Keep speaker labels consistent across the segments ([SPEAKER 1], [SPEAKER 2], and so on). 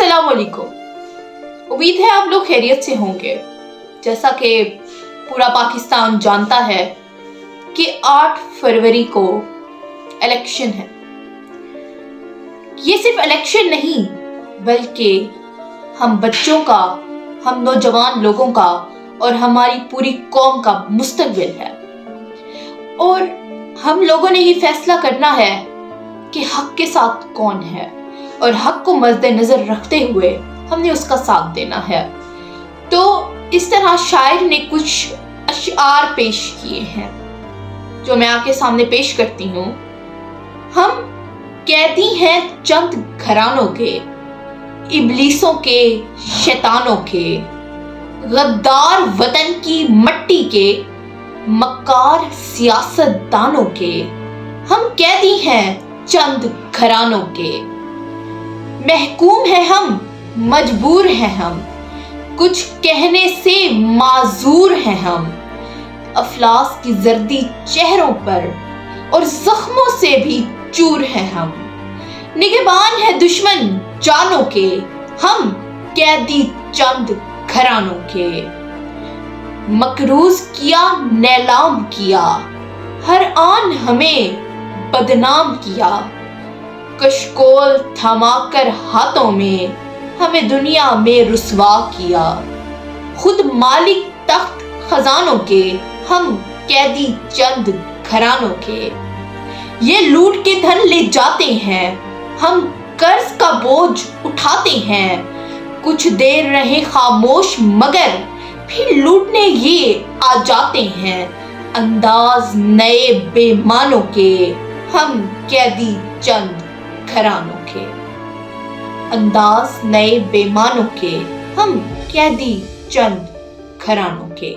[SPEAKER 1] अस्सलाम वालेकुम। उम्मीद है आप लोग खैरियत से होंगे। जैसा कि पूरा पाकिस्तान जानता है कि 8 फरवरी को इलेक्शन है। ये सिर्फ इलेक्शन नहीं बल्कि हम बच्चों का, हम नौजवान लोगों का और हमारी पूरी कौम का मुस्तकबिल है। और हम लोगों ने ही फैसला करना है कि हक के साथ कौन है और हक को मद्देनजर रखते हुए हमने उसका साथ देना है। तो इस तरह शायर ने कुछ अशआर पेश किए हैं जो मैं आपके सामने पेश करती हूँ। हम कैदी हैं चंद घरानों के, इब्लीसों के, शैतानों के, गद्दार वतन की मट्टी के, मक्कार सियासतदानों के। हम कैदी हैं चंद घरानों के, महकूम हैं हम, मजबूर हैं हम, कुछ कहने से माजूर हैं हम। अफलास की जर्दी चेहरों पर और जख्मों से भी चूर हैं हम। निगहबान है दुश्मन जानों के, हम कैदी चंद घरानों के। मकरूज किया नीलाम किया, हर आन हमें बदनाम किया। कशकोल थमाकर हाथों में हमें दुनिया में रुसवा किया। खुद मालिक तख्त खजानों के, हम कैदी चंद घरानों के। ये लूट के धन ले जाते हैं, हम कर्ज का बोझ उठाते हैं। कुछ देर रहे खामोश मगर फिर लूटने ये आ जाते हैं। अंदाज नए बेमानों के, हम कैदी चंद घरानों के। अंदाज नए बेमानों के, हम कैदी चंद घरानों के।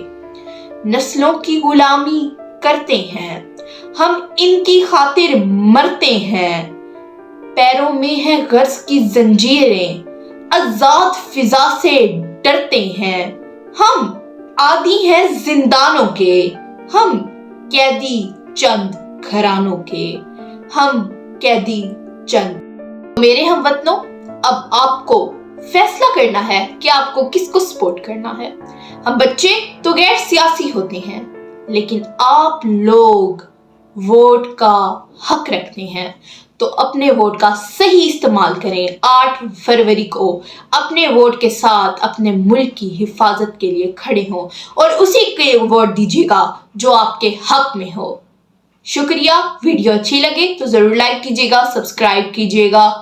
[SPEAKER 1] नस्लों की गुलामी करते हैं, हम इनकी खातिर मरते हैं। पैरों में है गर्ज की जंजीरें, आजाद फिजा से डरते हैं। हम आदी हैं जिंदानों के, हम कैदी चंद घरानों के। हम कैदी चंद। मेरे हमवतनों, अब आपको फैसला करना है कि आपको किसको सपोर्ट करना है। हम बच्चे तो गैर सियासी होते हैं, लेकिन आप लोग वोट का हक रखते हैं, तो अपने वोट का सही इस्तेमाल करें। 8 फरवरी को अपने वोट के साथ अपने मुल्क की हिफाजत के लिए खड़े हों और उसी के वोट दीजिएगा जो आपके हक में हो। शुक्रिया। वीडियो अच्छी लगे तो जरूर लाइक कीजिएगा, सब्सक्राइब कीजिएगा।